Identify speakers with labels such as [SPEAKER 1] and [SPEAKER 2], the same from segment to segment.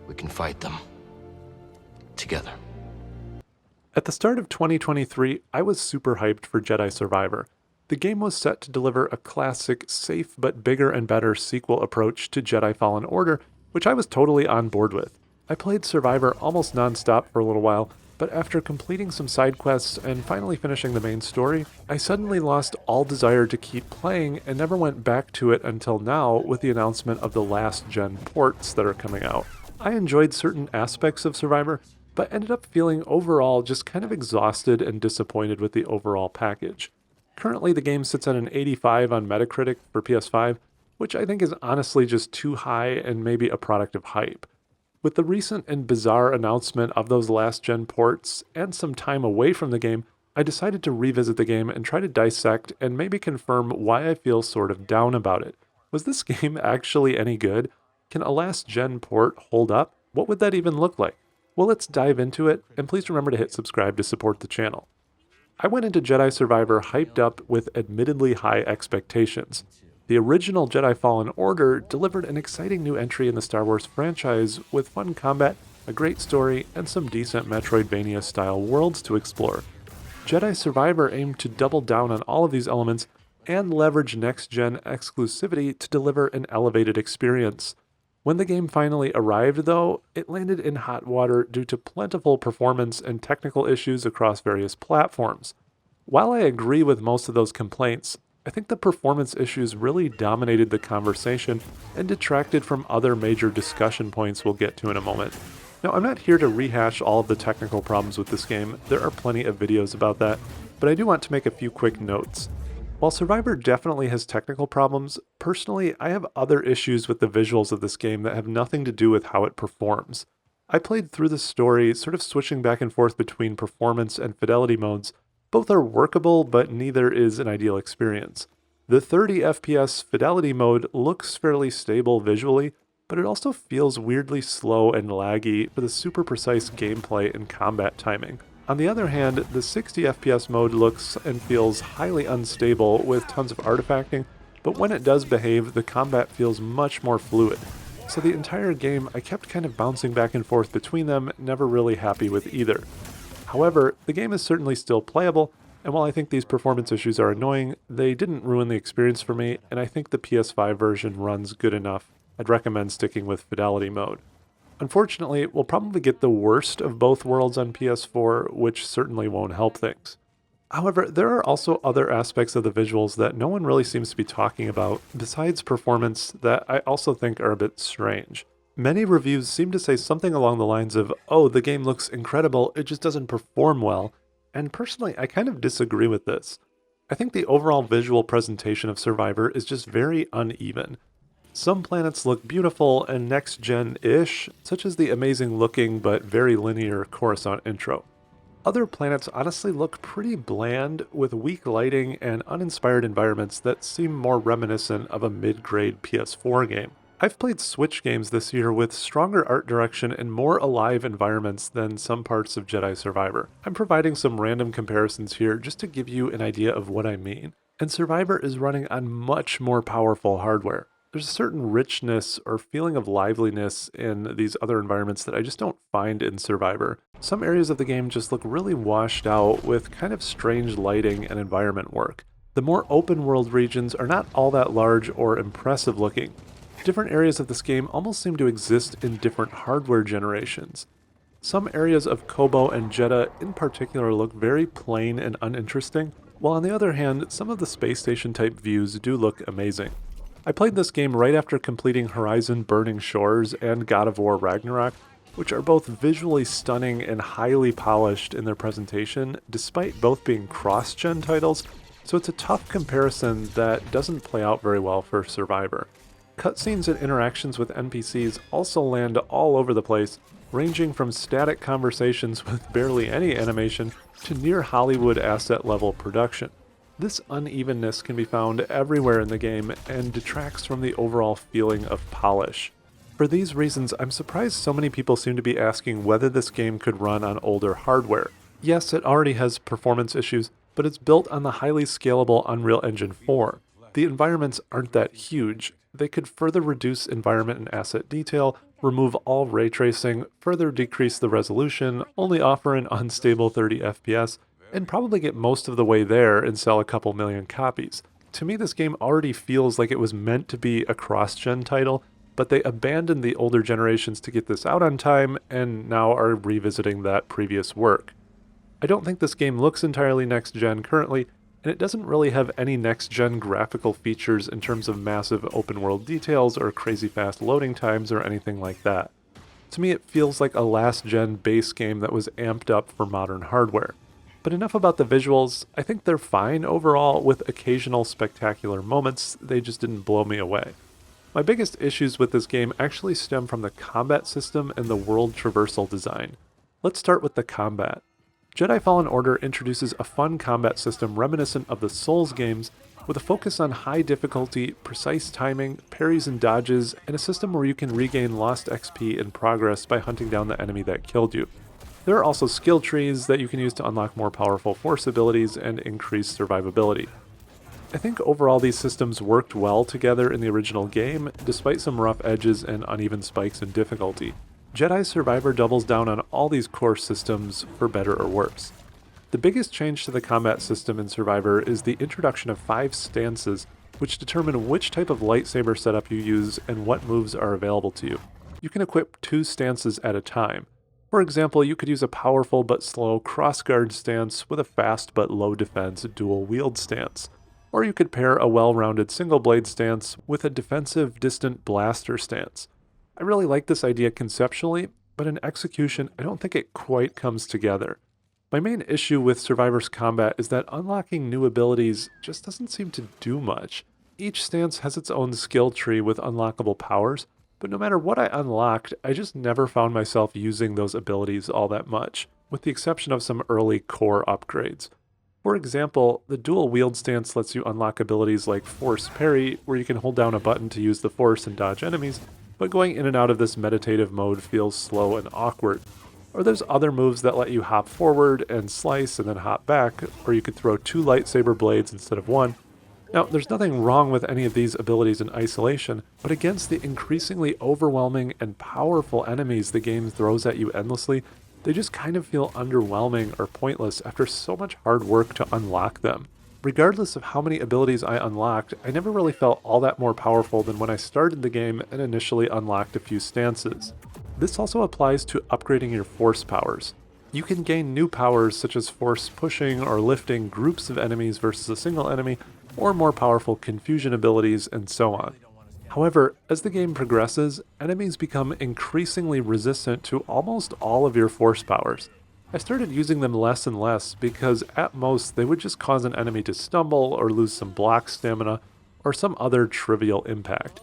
[SPEAKER 1] We can fight them. Together.
[SPEAKER 2] At the start of 2023, I was super hyped for Jedi Survivor. The game was set to deliver a classic, safe but bigger and better sequel approach to Jedi Fallen Order, which I was totally on board with. I played Survivor almost non-stop for a little while, but after completing some side quests and finally finishing the main story, I suddenly lost all desire to keep playing and never went back to it until now with the announcement of the last-gen ports that are coming out. I enjoyed certain aspects of Survivor, but ended up feeling overall just kind of exhausted and disappointed with the overall package. Currently, the game sits at an 85 on Metacritic for PS5, which I think is honestly just too high and maybe a product of hype. With the recent and bizarre announcement of those last-gen ports and some time away from the game, I decided to revisit the game and try to dissect and maybe confirm why I feel sort of down about it. Was this game actually any good? Can a last-gen port hold up? What would that even look like? Well, let's dive into it, and please remember to hit subscribe to support the channel. I went into Jedi Survivor hyped up with admittedly high expectations. The original Jedi Fallen Order delivered an exciting new entry in the Star Wars franchise with fun combat, a great story, and some decent Metroidvania-style worlds to explore. Jedi Survivor aimed to double down on all of these elements and leverage next-gen exclusivity to deliver an elevated experience. When the game finally arrived, though, it landed in hot water due to plentiful performance and technical issues across various platforms. While I agree with most of those complaints, I think the performance issues really dominated the conversation and detracted from other major discussion points we'll get to in a moment. Now, I'm not here to rehash all of the technical problems with this game, there are plenty of videos about that, but I do want to make a few quick notes. While Survivor definitely has technical problems, personally, I have other issues with the visuals of this game that have nothing to do with how it performs. I played through the story, sort of switching back and forth between performance and fidelity modes. Both are workable, but neither is an ideal experience. The 30 FPS fidelity mode looks fairly stable visually, but it also feels weirdly slow and laggy for the super precise gameplay and combat timing. On the other hand, the 60 FPS mode looks and feels highly unstable with tons of artifacting, but when it does behave, the combat feels much more fluid. So the entire game, I kept kind of bouncing back and forth between them, never really happy with either. However, the game is certainly still playable, and while I think these performance issues are annoying, they didn't ruin the experience for me, and I think the PS5 version runs good enough. I'd recommend sticking with fidelity mode. Unfortunately, we'll probably get the worst of both worlds on PS4, which certainly won't help things. However, there are also other aspects of the visuals that no one really seems to be talking about, besides performance, that I also think are a bit strange. Many reviews seem to say something along the lines of, "Oh, the game looks incredible, it just doesn't perform well," and personally, I kind of disagree with this. I think the overall visual presentation of Survivor is just very uneven. Some planets look beautiful and next-gen-ish, such as the amazing-looking but very linear Coruscant intro. Other planets honestly look pretty bland, with weak lighting and uninspired environments that seem more reminiscent of a mid-grade PS4 game. I've played Switch games this year with stronger art direction and more alive environments than some parts of Jedi Survivor. I'm providing some random comparisons here just to give you an idea of what I mean. And Survivor is running on much more powerful hardware. There's a certain richness or feeling of liveliness in these other environments that I just don't find in Survivor. Some areas of the game just look really washed out with kind of strange lighting and environment work. The more open world regions are not all that large or impressive looking. Different areas of this game almost seem to exist in different hardware generations. Some areas of Kobo and Jeddah in particular look very plain and uninteresting, while on the other hand, some of the space station type views do look amazing. I played this game right after completing Horizon Burning Shores and God of War Ragnarok, which are both visually stunning and highly polished in their presentation, despite both being cross-gen titles, so it's a tough comparison that doesn't play out very well for Survivor. Cutscenes and interactions with NPCs also land all over the place, ranging from static conversations with barely any animation to near Hollywood asset level production. This unevenness can be found everywhere in the game and detracts from the overall feeling of polish. For these reasons, I'm surprised so many people seem to be asking whether this game could run on older hardware. Yes, it already has performance issues, but it's built on the highly scalable Unreal Engine 4. The environments aren't that huge. They could further reduce environment and asset detail, remove all ray tracing, further decrease the resolution, only offer an unstable 30 FPS, and probably get most of the way there and sell a couple million copies. To me, this game already feels like it was meant to be a cross-gen title, but they abandoned the older generations to get this out on time, and now are revisiting that previous work. I don't think this game looks entirely next-gen currently, and it doesn't really have any next-gen graphical features in terms of massive open-world details or crazy fast loading times or anything like that. To me, it feels like a last-gen base game that was amped up for modern hardware. But enough about the visuals. I think they're fine overall, with occasional spectacular moments. They just didn't blow me away. My biggest issues with this game actually stem from the combat system and the world traversal design. Let's start with the combat. Jedi Fallen Order introduces a fun combat system reminiscent of the Souls games, with a focus on high difficulty, precise timing, parries and dodges, and a system where you can regain lost XP and progress by hunting down the enemy that killed you. There are also skill trees that you can use to unlock more powerful force abilities and increase survivability. I think overall these systems worked well together in the original game, despite some rough edges and uneven spikes in difficulty. Jedi Survivor doubles down on all these core systems, for better or worse. The biggest change to the combat system in Survivor is the introduction of 5 stances, which determine which type of lightsaber setup you use and what moves are available to you. You can equip 2 stances at a time. For example, you could use a powerful but slow crossguard stance with a fast but low defense dual wield stance. Or you could pair a well-rounded single blade stance with a defensive distant blaster stance. I really like this idea conceptually, but in execution, I don't think it quite comes together. My main issue with Survivor's combat is that unlocking new abilities just doesn't seem to do much. Each stance has its own skill tree with unlockable powers, but no matter what I unlocked, I just never found myself using those abilities all that much, with the exception of some early core upgrades. For example, the dual wield stance lets you unlock abilities like Force Parry, where you can hold down a button to use the Force and dodge enemies, but going in and out of this meditative mode feels slow and awkward. Or there's other moves that let you hop forward and slice and then hop back, or you could throw 2 lightsaber blades instead of 1. Now, there's nothing wrong with any of these abilities in isolation, but against the increasingly overwhelming and powerful enemies the game throws at you endlessly, they just kind of feel underwhelming or pointless after so much hard work to unlock them. Regardless of how many abilities I unlocked, I never really felt all that more powerful than when I started the game and initially unlocked a few stances. This also applies to upgrading your force powers. You can gain new powers such as force pushing or lifting groups of enemies versus a single enemy, or more powerful confusion abilities, and so on. However, as the game progresses, enemies become increasingly resistant to almost all of your force powers. I started using them less and less because at most they would just cause an enemy to stumble or lose some block stamina or some other trivial impact.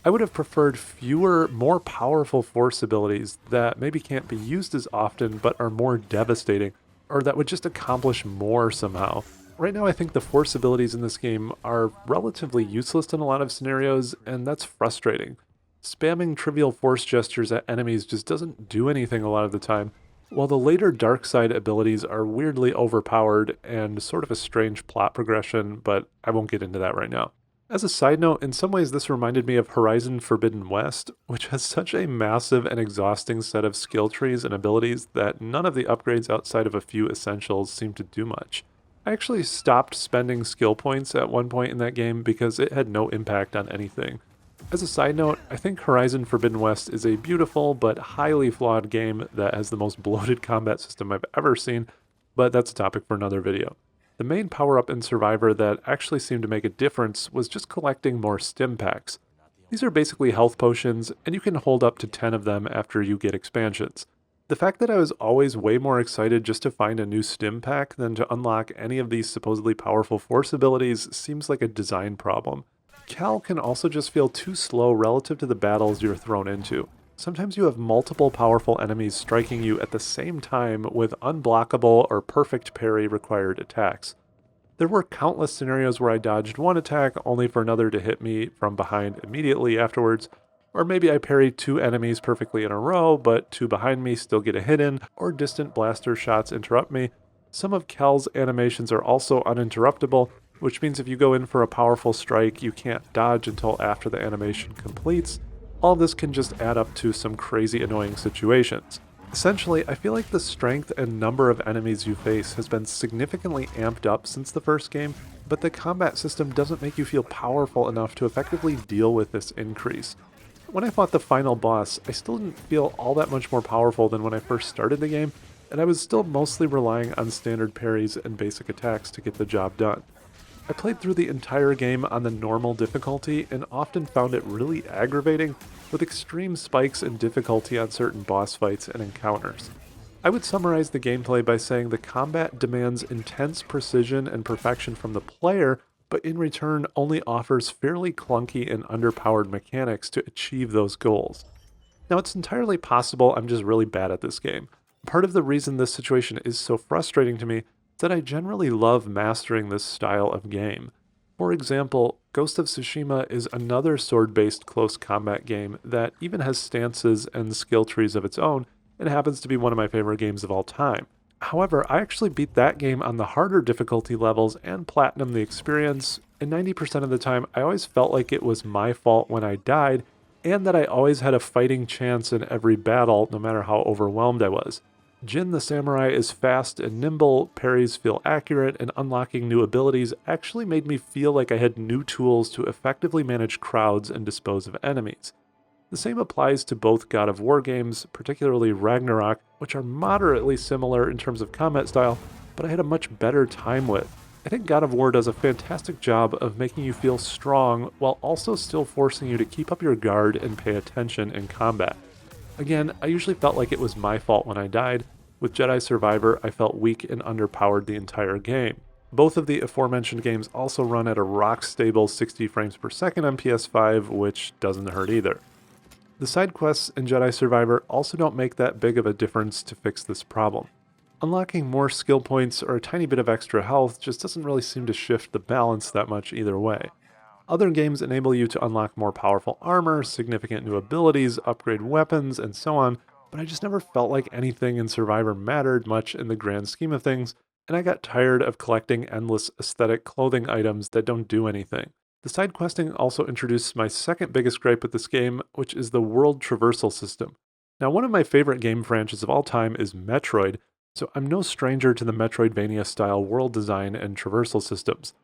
[SPEAKER 2] I would have preferred fewer, more powerful force abilities that maybe can't be used as often but are more devastating, or that would just accomplish more somehow. Right now I think the force abilities in this game are relatively useless in a lot of scenarios, and that's frustrating. Spamming trivial force gestures at enemies just doesn't do anything a lot of the time, while the later dark side abilities are weirdly overpowered and sort of a strange plot progression, but I won't get into that right now. As a side note, in some ways this reminded me of Horizon Forbidden West, which has such a massive and exhausting set of skill trees and abilities that none of the upgrades outside of a few essentials seem to do much. I actually stopped spending skill points at one point in that game because it had no impact on anything. As a side note, I think Horizon Forbidden West is a beautiful but highly flawed game that has the most bloated combat system I've ever seen, but that's a topic for another video. The main power-up in Survivor that actually seemed to make a difference was just collecting more stim packs. These are basically health potions, and you can hold up to 10 of them after you get expansions. The fact that I was always way more excited just to find a new stim pack than to unlock any of these supposedly powerful force abilities seems like a design problem. Cal can also just feel too slow relative to the battles you're thrown into. Sometimes you have multiple powerful enemies striking you at the same time with unblockable or perfect parry required attacks. There were countless scenarios where I dodged one attack only for another to hit me from behind immediately afterwards, or maybe I parried 2 enemies perfectly in a row, but 2 behind me still get a hit in, or distant blaster shots interrupt me. Some of Kel's animations are also uninterruptible, which means if you go in for a powerful strike, you can't dodge until after the animation completes. All this can just add up to some crazy annoying situations. Essentially, I feel like the strength and number of enemies you face has been significantly amped up since the first game, but the combat system doesn't make you feel powerful enough to effectively deal with this increase. When I fought the final boss, I still didn't feel all that much more powerful than when I first started the game, and I was still mostly relying on standard parries and basic attacks to get the job done. I played through the entire game on the normal difficulty and often found it really aggravating, with extreme spikes in difficulty on certain boss fights and encounters. I would summarize the gameplay by saying the combat demands intense precision and perfection from the player, but in return only offers fairly clunky and underpowered mechanics to achieve those goals. Now, it's entirely possible I'm just really bad at this game. Part of the reason this situation is so frustrating to me is that I generally love mastering this style of game. For example, Ghost of Tsushima is another sword-based close combat game that even has stances and skill trees of its own, and happens to be one of my favorite games of all time. However, I actually beat that game on the harder difficulty levels and platinumed the experience, and 90% of the time I always felt like it was my fault when I died, and that I always had a fighting chance in every battle, no matter how overwhelmed I was. Jin the Samurai is fast and nimble, parries feel accurate, and unlocking new abilities actually made me feel like I had new tools to effectively manage crowds and dispose of enemies. The same applies to both God of War games, particularly Ragnarok, which are moderately similar in terms of combat style, but I had a much better time with. I think God of War does a fantastic job of making you feel strong while also still forcing you to keep up your guard and pay attention in combat. Again, I usually felt like it was my fault when I died. With Jedi Survivor, I felt weak and underpowered the entire game. Both of the aforementioned games also run at a rock-stable 60 frames per second on PS5, which doesn't hurt either. The side quests in Jedi Survivor also don't make that big of a difference to fix this problem. Unlocking more skill points or a tiny bit of extra health just doesn't really seem to shift the balance that much either way. Other games enable you to unlock more powerful armor, significant new abilities, upgrade weapons, and so on, but I just never felt like anything in Survivor mattered much in the grand scheme of things, and I got tired of collecting endless aesthetic clothing items that don't do anything. The side questing also introduced my second biggest gripe with this game, which is the world traversal system. Now, one of my favorite game franchises of all time is Metroid, so I'm no stranger to the Metroidvania-style world design and traversal systems.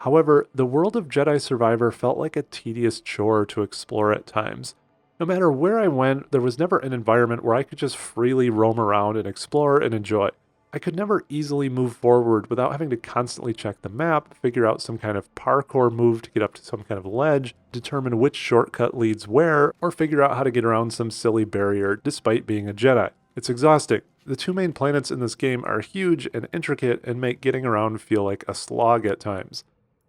[SPEAKER 2] However, the world of Jedi Survivor felt like a tedious chore to explore at times. No matter where I went, there was never an environment where I could just freely roam around and explore and enjoy. I could never easily move forward without having to constantly check the map, figure out some kind of parkour move to get up to some kind of ledge, determine which shortcut leads where, or figure out how to get around some silly barrier despite being a Jedi. It's exhausting. The two main planets in this game are huge and intricate and make getting around feel like a slog at times.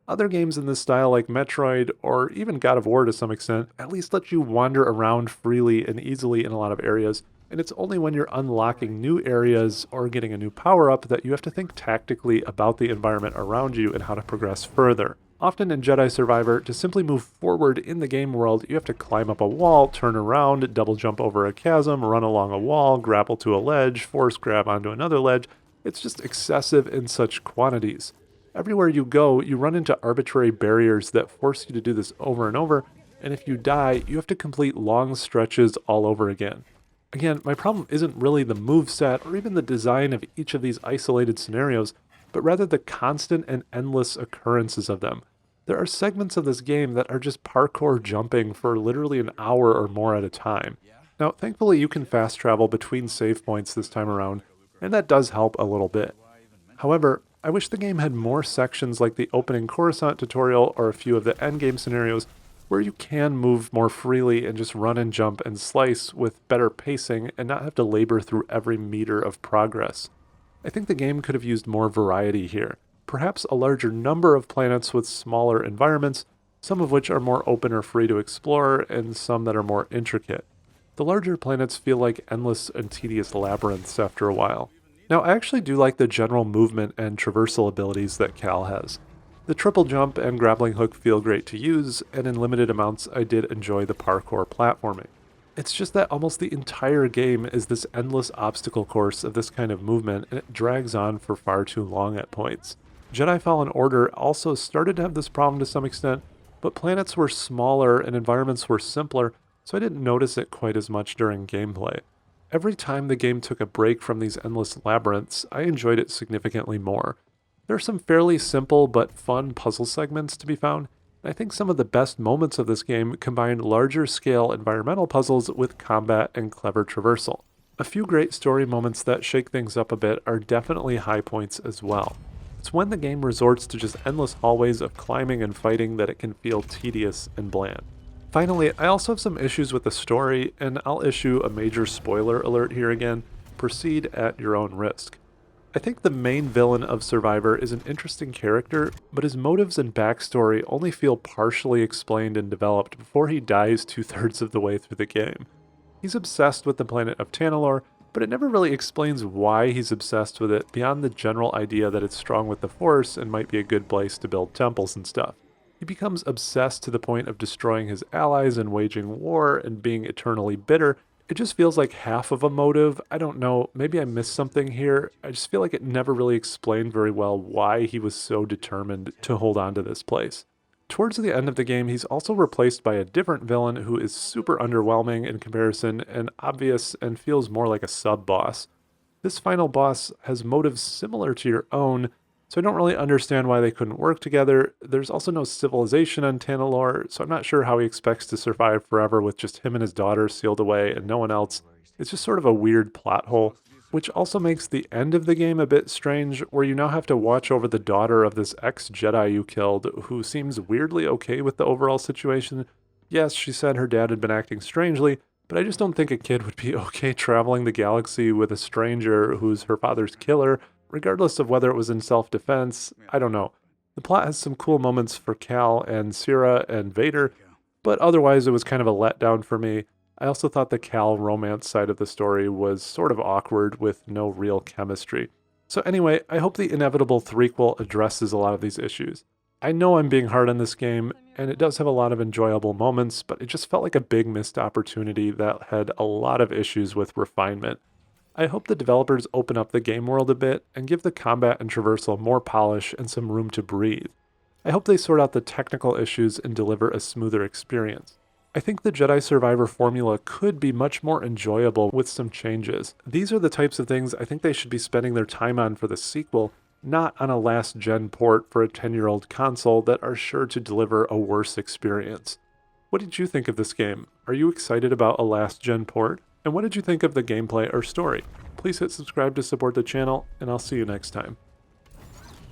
[SPEAKER 2] Other games in this style like Metroid, or even God of War to some extent, at least let you wander around freely and easily in a lot of areas, and it's only when you're unlocking new areas or getting a new power-up that you have to think tactically about the environment around you and how to progress further. Often in Jedi Survivor, to simply move forward in the game world, you have to climb up a wall, turn around, double jump over a chasm, run along a wall, grapple to a ledge, force grab onto another ledge. It's just excessive in such quantities. Everywhere you go, you run into arbitrary barriers that force you to do this over and over, and if you die, you have to complete long stretches all over again. Again, my problem isn't really the moveset or even the design of each of these isolated scenarios, but rather the constant and endless occurrences of them. There are segments of this game that are just parkour jumping for literally an hour or more at a time. Now, thankfully you can fast travel between save points this time around, and that does help a little bit. However, I wish the game had more sections like the opening Coruscant tutorial or a few of the endgame scenarios where you can move more freely and just run and jump and slice with better pacing and not have to labor through every meter of progress. I think the game could have used more variety here. Perhaps a larger number of planets with smaller environments, some of which are more open or free to explore, and some that are more intricate. The larger planets feel like endless and tedious labyrinths after a while. Now, I actually do like the general movement and traversal abilities that Cal has. The triple jump and grappling hook feel great to use, and in limited amounts I did enjoy the parkour platforming. It's just that almost the entire game is this endless obstacle course of this kind of movement, and it drags on for far too long at points. Jedi Fallen Order also started to have this problem to some extent, but planets were smaller and environments were simpler, so I didn't notice it quite as much during gameplay. Every time the game took a break from these endless labyrinths, I enjoyed it significantly more. There are some fairly simple but fun puzzle segments to be found, and I think some of the best moments of this game combine larger scale environmental puzzles with combat and clever traversal. A few great story moments that shake things up a bit are definitely high points as well. It's when the game resorts to just endless hallways of climbing and fighting that it can feel tedious and bland. Finally, I also have some issues with the story, and I'll issue a major spoiler alert here again. Proceed at your own risk. I think the main villain of Survivor is an interesting character, but his motives and backstory only feel partially explained and developed before he dies 2/3 of the way through the game. He's obsessed with the planet of Tanalorr, but it never really explains why he's obsessed with it beyond the general idea that it's strong with the Force and might be a good place to build temples and stuff. He becomes obsessed to the point of destroying his allies and waging war and being eternally bitter. It just feels like half of a motive. I don't know, maybe I missed something here. I just feel like it never really explained very well why he was so determined to hold on to this place. Towards the end of the game, he's also replaced by a different villain who is super underwhelming in comparison and obvious and feels more like a sub-boss. This final boss has motives similar to your own, so I don't really understand why they couldn't work together. There's also no civilization on Tanalorr, so I'm not sure how he expects to survive forever with just him and his daughter sealed away and no one else. It's just sort of a weird plot hole, which also makes the end of the game a bit strange, where you now have to watch over the daughter of this ex-Jedi you killed, who seems weirdly okay with the overall situation. Yes, she said her dad had been acting strangely, but I just don't think a kid would be okay traveling the galaxy with a stranger who's her father's killer, regardless of whether it was in self-defense. I don't know. The plot has some cool moments for Cal and Syrah and Vader, but otherwise it was kind of a letdown for me. I also thought the Cal romance side of the story was sort of awkward with no real chemistry. So anyway, I hope the inevitable threequel addresses a lot of these issues. I know I'm being hard on this game, and it does have a lot of enjoyable moments, but it just felt like a big missed opportunity that had a lot of issues with refinement. I hope the developers open up the game world a bit and give the combat and traversal more polish and some room to breathe. I hope they sort out the technical issues and deliver a smoother experience. I think the Jedi Survivor formula could be much more enjoyable with some changes. These are the types of things I think they should be spending their time on for the sequel, not on a last-gen port for a 10-year-old console that are sure to deliver a worse experience. What did you think of this game? Are you excited about a last-gen port? And what did you think of the gameplay or story? Please hit subscribe to support the channel, and I'll see you next time.